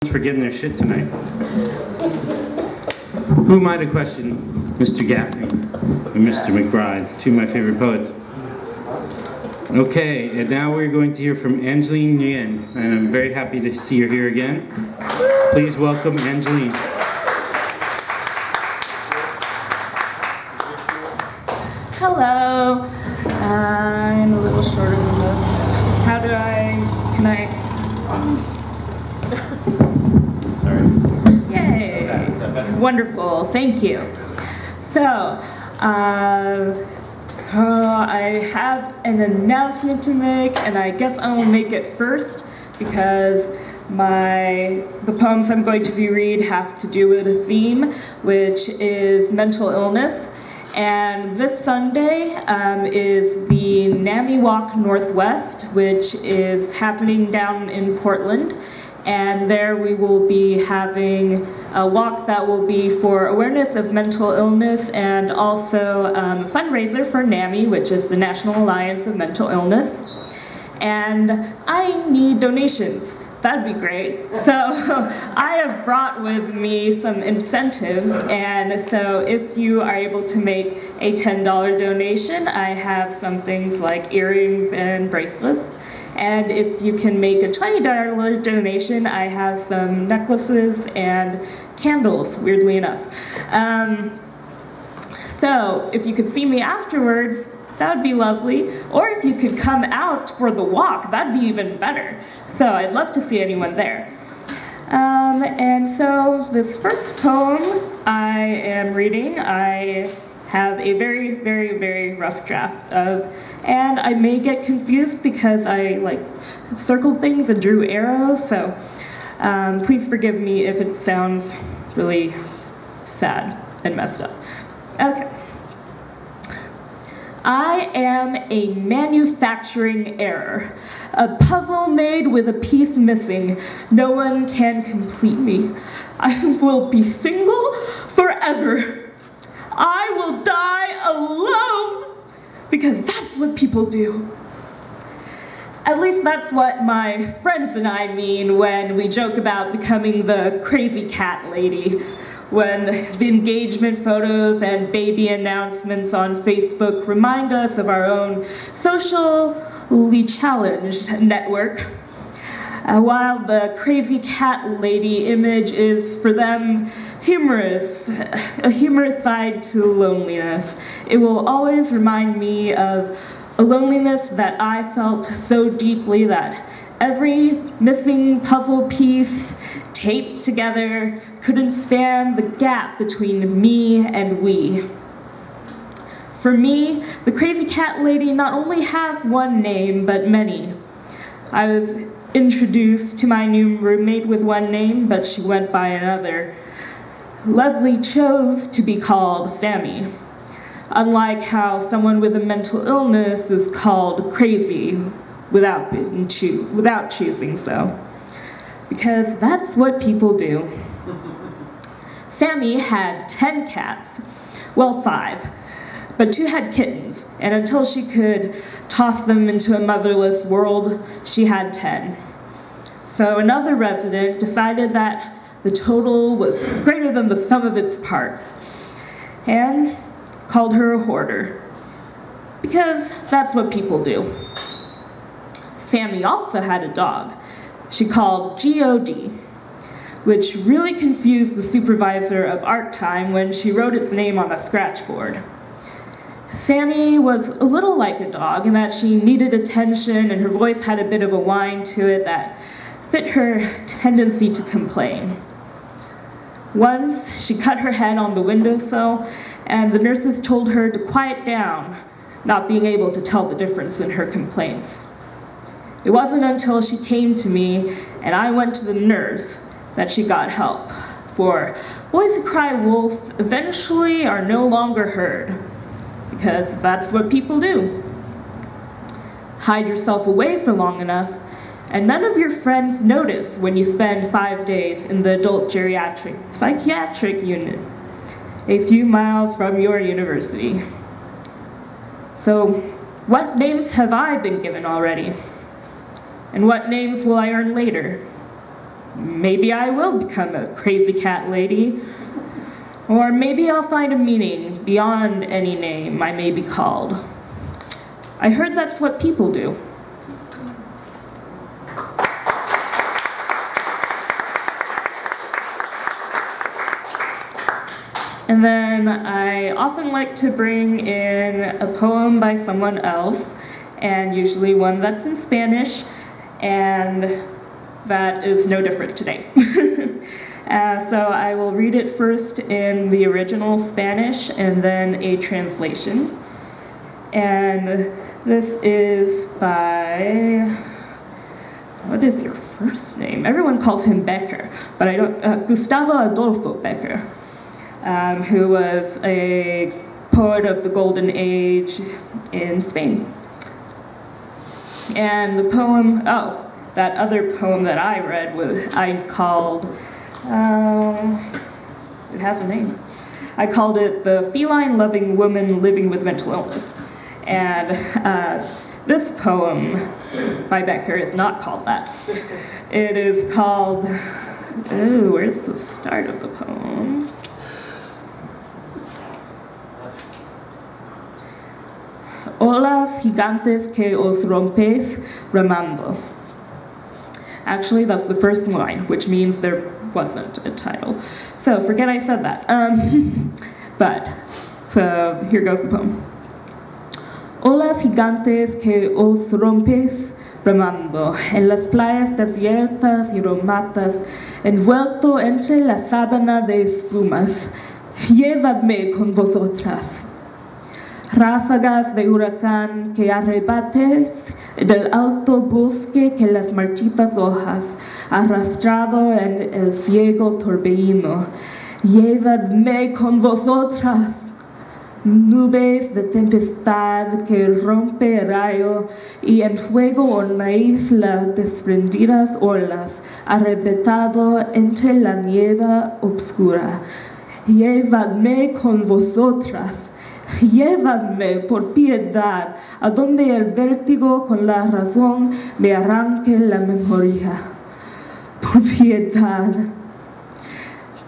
much for getting their shit tonight. Who am I to question Mr. Gaffney and Mr. McBride, two of my favorite poets? Okay, and now we're going to hear from Angeline Nguyen, and I'm very happy to see her here again. Please welcome Angeline. Hello. I'm a little shorter than this. Can I? Sorry. Yay. Is that better? Wonderful, thank you. So, I have an announcement to make, and I guess I will make it first because the poems I'm going to be reading have to do with a theme, which is mental illness. And this Sunday is the NAMI Walk Northwest, which is happening down in Portland. And there we will be having a walk that will be for awareness of mental illness and also a fundraiser for NAMI, which is the National Alliance of Mental Illness. And I need donations. That'd be great. So I have brought with me some incentives, and so if you are able to make a $10 donation, I have some things like earrings and bracelets. And if you can make a $20 donation, I have some necklaces and candles, weirdly enough. So if you could see me afterwards, that would be lovely. Or if you could come out for the walk, that'd be even better. So I'd love to see anyone there. And so this first poem I am reading, I have a very, very, very rough draft of, and I may get confused because I circled things and drew arrows, so please forgive me if it sounds really sad and messed up. Okay. I am a manufacturing error, a puzzle made with a piece missing. No one can complete me. I will be single forever. I will die alone because that's what people do. At least that's what my friends and I mean when we joke about becoming the crazy cat lady. When the engagement photos and baby announcements on Facebook remind us of our own socially challenged network. While the crazy cat lady image is for them humorous, a humorous side to loneliness, it will always remind me of a loneliness that I felt so deeply that every missing puzzle piece taped together couldn't span the gap between me and we. For me, the crazy cat lady not only has one name, but many. I was introduced to my new roommate with one name, but she went by another. Leslie chose to be called Sammy, unlike how someone with a mental illness is called crazy without choosing so. Because that's what people do. Sammy had 10 cats, well 5, but 2 had kittens, and until she could toss them into a motherless world, she had 10. So another resident decided that the total was greater than the sum of its parts, and called her a hoarder, because that's what people do. Sammy also had a dog she called G.O.D., which really confused the supervisor of art time when she wrote its name on a scratch board. Sammy was a little like a dog in that she needed attention and her voice had a bit of a whine to it that fit her tendency to complain. Once, she cut her head on the windowsill and the nurses told her to quiet down, not being able to tell the difference in her complaints. It wasn't until she came to me and I went to the nurse that she got help, for boys who cry wolf eventually are no longer heard, because that's what people do. Hide yourself away for long enough, and none of your friends notice when you spend 5 days in the adult psychiatric unit, a few miles from your university. So, what names have I been given already? And what names will I earn later? Maybe I will become a crazy cat lady. Or maybe I'll find a meaning beyond any name I may be called. I heard that's what people do. And then I often like to bring in a poem by someone else, and usually one that's in Spanish, and that is no different today. So I will read it first in the original Spanish and then a translation. And this is by, what is your first name? Everyone calls him Becker, but I don't, Gustavo Adolfo Becker, who was a poet of the Golden Age in Spain. And the poem, oh, that other poem that I read I called, it has a name. I called it The Feline-Loving Woman Living with Mental Illness. And this poem by Becker is not called that. It is called, ooh, where's the start of the poem? Olas gigantes que os rompes remando. Actually, that's the first line, which means there wasn't a title. So forget I said that. So here goes the poem. Olas gigantes que os rompes remando en las playas desiertas y romatas, envuelto entre la sábana de espumas, llevadme con vosotras. Ráfagas de huracán que arrebates del alto bosque que las marchitas hojas, arrastrado en el ciego torbellino. Llevadme con vosotras. Nubes de tempestad que rompe el rayo y en fuego ornáis las desprendidas olas, arrebatado entre la niebla obscura. Llevadme con vosotras. Llévadme por piedad a donde el vértigo con la razón me arranque la memoria. Por piedad.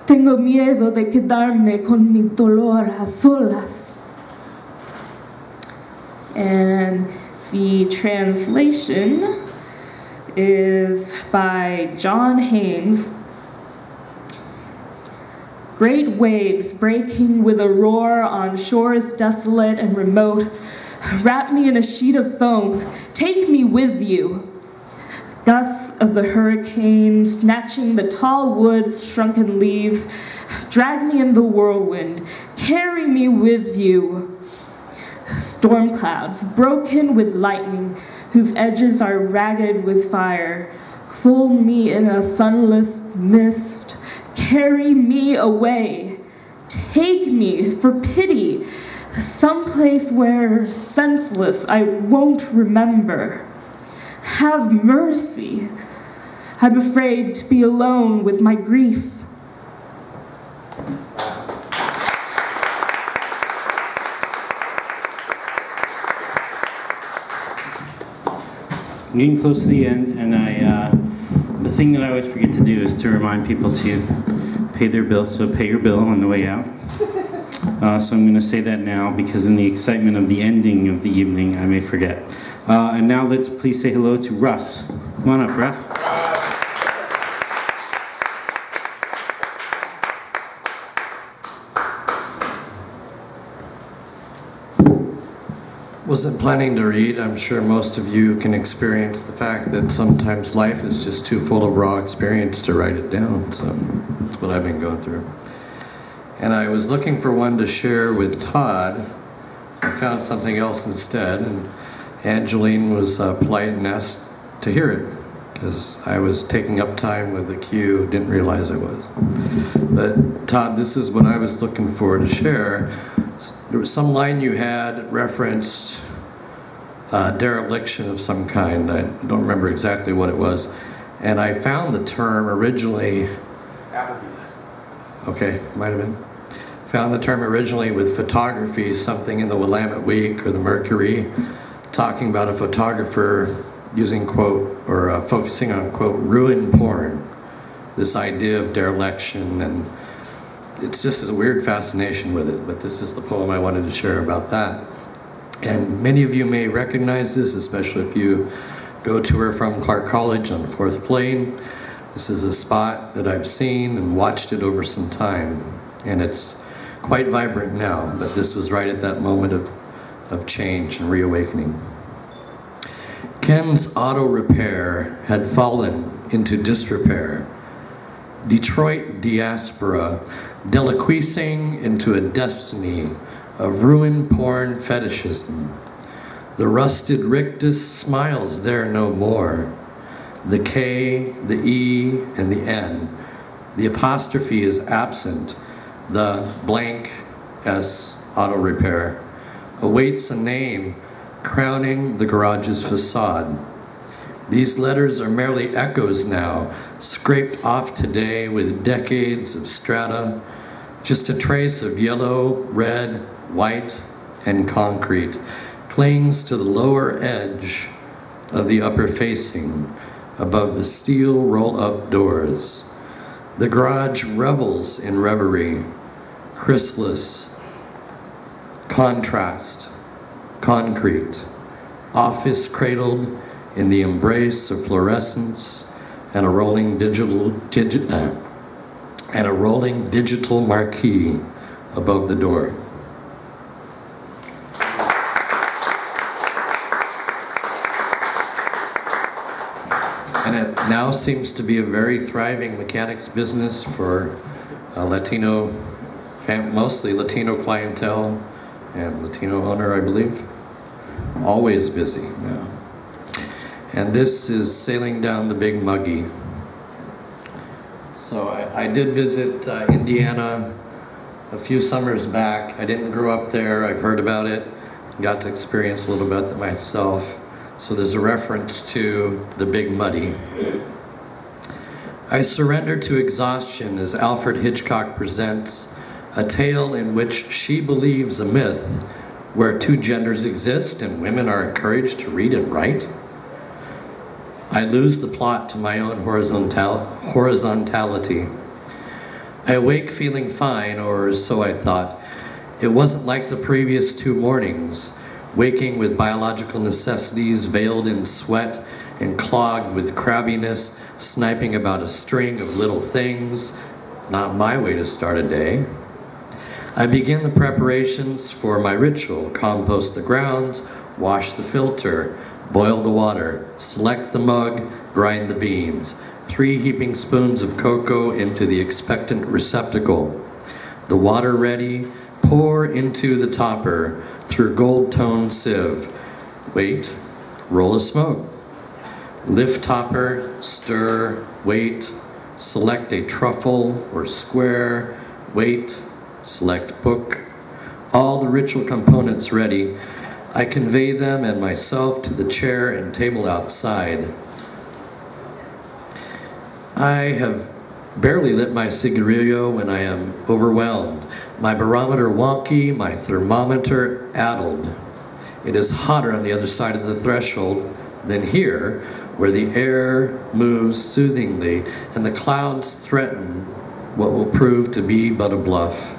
Tengo miedo de quedarme con mi dolor a solas. And the translation is by John Haynes. Great waves breaking with a roar on shores desolate and remote. Wrap me in a sheet of foam. Take me with you. Gusts of the hurricane snatching the tall woods, shrunken leaves. Drag me in the whirlwind. Carry me with you. Storm clouds broken with lightning, whose edges are ragged with fire. Fold me in a sunless mist. Carry me away. Take me, for pity, someplace where, senseless, I won't remember. Have mercy. I'm afraid to be alone with my grief. I'm getting close to the end, and the thing that I always forget to do is to remind people to pay their bill, so pay your bill on the way out. So I'm going to say that now because in the excitement of the ending of the evening, I may forget. And now let's please say hello to Russ. Come on up, Russ. Wasn't planning to read. I'm sure most of you can experience the fact that sometimes life is just too full of raw experience to write it down. So that's what I've been going through. And I was looking for one to share with Todd. I found something else instead, and Angeline was polite and asked to hear it because I was taking up time with the queue, didn't realize I was. But Todd, this is what I was looking for to share. There was some line you had referenced dereliction of some kind. I don't remember exactly what it was. And I found the term originally... Applebee's. Okay, might have been. Found the term originally with photography, something in the Willamette Week or the Mercury, talking about a photographer using, quote, or focusing on, quote, ruin porn. this idea of dereliction, and it's just a weird fascination with it. But this is the poem I wanted to share about that. And many of you may recognize this, especially if you go to or from Clark College on 4th Plain. This is a spot that I've seen and watched it over some time, and it's quite vibrant now, but this was right at that moment of change and reawakening. Ken's auto repair had fallen into disrepair. Detroit diaspora deliquescing into a destiny of ruin porn fetishism. The rusted rictus smiles there no more. The K, the E, and the N. The apostrophe is absent. The blank S auto repair awaits a name crowning the garage's facade. These letters are merely echoes now, scraped off today with decades of strata, just a trace of yellow, red, white, and concrete clings to the lower edge of the upper facing above the steel roll-up doors. The garage revels in reverie, chrysalis, contrast, concrete, office cradled in the embrace of fluorescence and a rolling digital marquee above the door. And it now seems to be a very thriving mechanics business for Latino, mostly Latino clientele and Latino owner, I believe. Always busy. Yeah. And this is sailing down the Big Muggy. So I did visit Indiana a few summers back. I didn't grow up there. I've heard about it. Got to experience a little bit myself. So there's a reference to the Big Muddy. I surrender to exhaustion as Alfred Hitchcock presents a tale in which she believes a myth where two genders exist and women are encouraged to read and write. I lose the plot to my own horizontality. I awake feeling fine, or so I thought. It wasn't like the previous 2 mornings, waking with biological necessities veiled in sweat and clogged with crabbiness, sniping about a string of little things. Not my way to start a day. I begin the preparations for my ritual: compost the grounds, wash the filter, boil the water, select the mug, grind the beans. 3 heaping spoons of cocoa into the expectant receptacle. The water ready, pour into the topper through gold-toned sieve. Wait, roll a smoke. Lift topper, stir, wait, select a truffle or square, wait, select book. All the ritual components ready, I convey them and myself to the chair and table outside. I have barely lit my cigarillo when I am overwhelmed. My barometer wonky, my thermometer addled. It is hotter on the other side of the threshold than here, where the air moves soothingly and the clouds threaten what will prove to be but a bluff.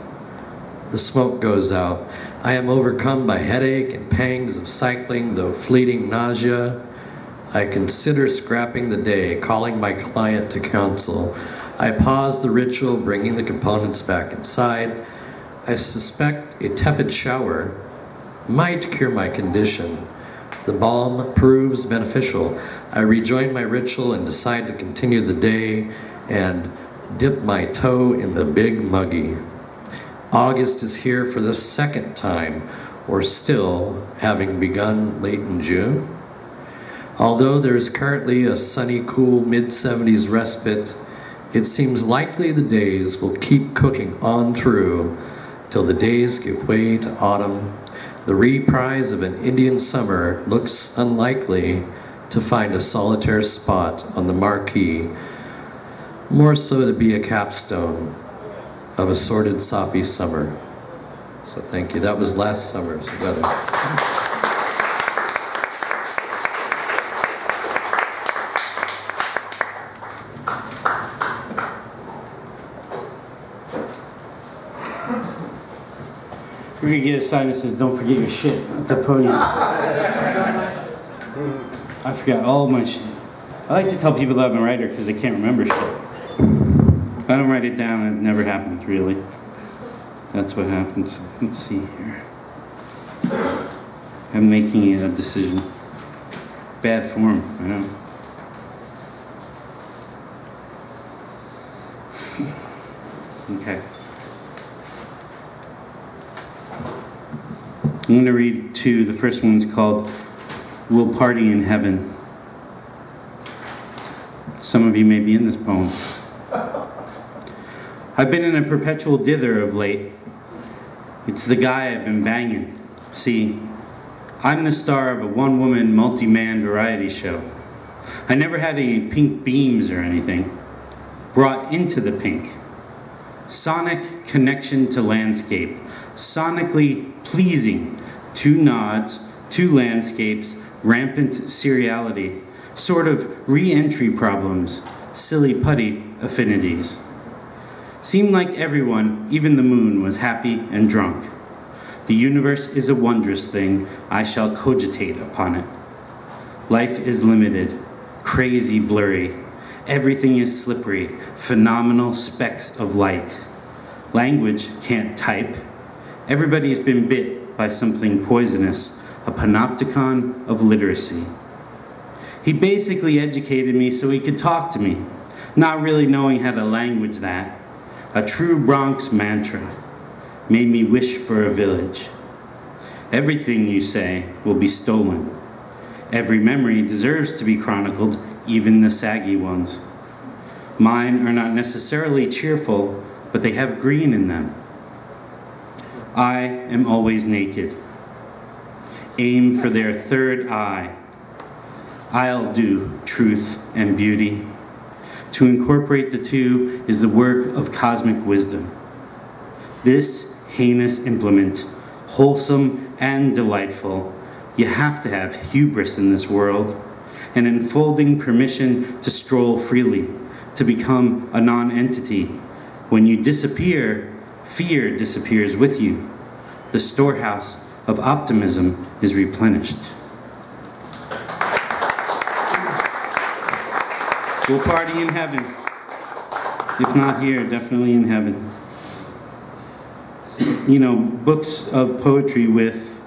The smoke goes out. I am overcome by headache and pangs of cycling, though fleeting nausea. I consider scrapping the day, calling my client to counsel. I pause the ritual, bringing the components back inside. I suspect a tepid shower might cure my condition. The balm proves beneficial. I rejoin my ritual and decide to continue the day and dip my toe in the Big Muggy. August is here for the 2nd time, or still, having begun late in June. Although there is currently a sunny, cool mid-70s respite, it seems likely the days will keep cooking on through till the days give way to autumn. The reprise of an Indian summer looks unlikely to find a solitary spot on the marquee, more so to be a capstone of a sordid, soppy summer. So thank you. That was last summer's weather. We're gonna get a sign that says, "Don't forget your shit" at the podium. I forgot all my shit. I like to tell people that I'm a writer because they can't remember shit. If I don't write it down, it never happens, really. That's what happens. Let's see here. I'm making a decision. Bad form, I know. Okay. I'm going to read two. The first one's called "We'll Party in Heaven." Some of you may be in this poem. I've been in a perpetual dither of late. It's the guy I've been banging. See, I'm the star of a one-woman, multi-man variety show. I never had any pink beams or anything. Brought into the pink. Sonic connection to landscape. Sonically pleasing. 2 nods, 2 landscapes, rampant seriality. Sort of re-entry problems. Silly putty affinities. Seemed like everyone, even the moon, was happy and drunk. The universe is a wondrous thing. I shall cogitate upon it. Life is limited, crazy blurry. Everything is slippery, phenomenal specks of light. Language can't type. Everybody's been bit by something poisonous, a panopticon of literacy. He basically educated me so he could talk to me, not really knowing how to language that. A true Bronx mantra. Made me wish for a village. Everything you say will be stolen. Every memory deserves to be chronicled, even the saggy ones. Mine are not necessarily cheerful, but they have green in them. I am always naked. Aim for their third eye. I'll do truth and beauty. To incorporate the two is the work of cosmic wisdom. This heinous implement, wholesome and delightful, you have to have hubris in this world, an enfolding permission to stroll freely, to become a non-entity. When you disappear, fear disappears with you. The storehouse of optimism is replenished. We'll party in heaven. If not here, definitely in heaven. You know, books of poetry with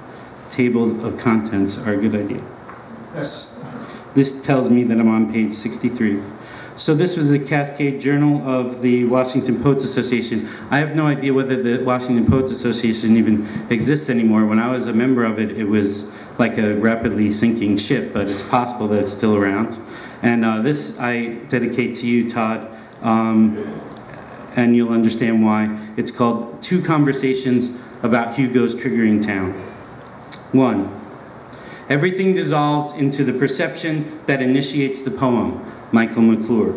tables of contents are a good idea. This tells me that I'm on page 63. So this was the Cascade Journal of the Washington Poets Association. I have no idea whether the Washington Poets Association even exists anymore. When I was a member of it, it was like a rapidly sinking ship, but it's possible that it's still around. And this I dedicate to you, Todd, and you'll understand why. It's called Two Conversations About Hugo's Triggering Town. 1. Everything dissolves into the perception that initiates the poem. Michael McClure.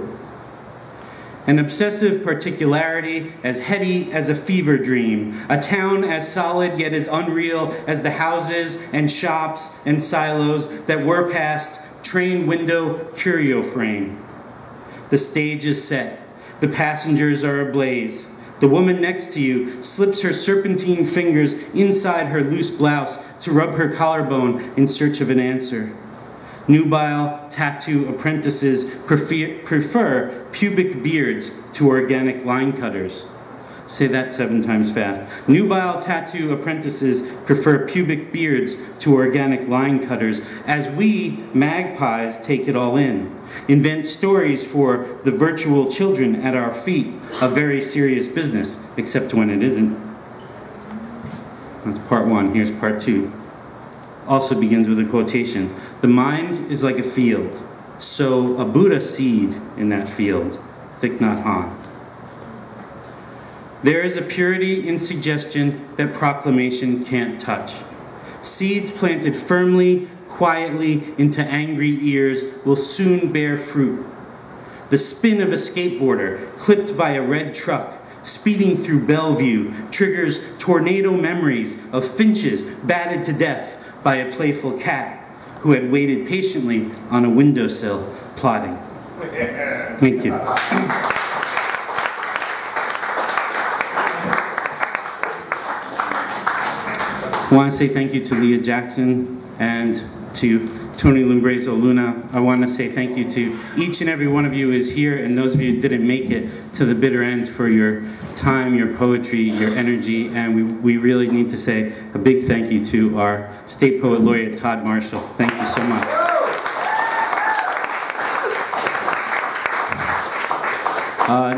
An obsessive particularity as heady as a fever dream, a town as solid yet as unreal as the houses and shops and silos that were past train window curio frame. The stage is set. The passengers are ablaze. The woman next to you slips her serpentine fingers inside her loose blouse to rub her collarbone in search of an answer. Nubile tattoo apprentices prefer pubic beards to organic line cutters. Say that 7 times fast. Nubile tattoo apprentices prefer pubic beards to organic line cutters, as we magpies take it all in. Invent stories for the virtual children at our feet, a very serious business, except when it isn't. That's part 1. Here's part 2. Also begins with a quotation. The mind is like a field. Sow a Buddha seed in that field. Thich Nhat Hanh. There is a purity in suggestion that proclamation can't touch. Seeds planted firmly, quietly into angry ears will soon bear fruit. The spin of a skateboarder clipped by a red truck speeding through Bellevue triggers tornado memories of finches batted to death by a playful cat who had waited patiently on a windowsill plotting. Thank you. I want to say thank you to Leah Jackson and to Tony Lumbrezo Luna. I want to say thank you to each and every one of you who is here, and those of you who didn't make it to the bitter end, for your time, your poetry, your energy, and we really need to say a big thank you to our State Poet Laureate Todd Marshall. Thank you so much.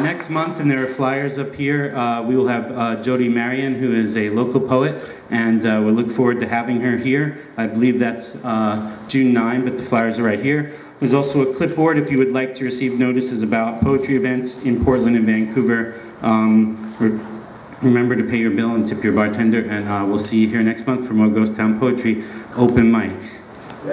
Next month, and there are flyers up here, we will have Jody Marion, who is a local poet, and we look forward to having her here. I believe that's June 9, but the flyers are right here. There's also a clipboard if you would like to receive notices about poetry events in Portland and Vancouver. Remember to pay your bill and tip your bartender, and we'll see you here next month for more Ghost Town Poetry Open Mic.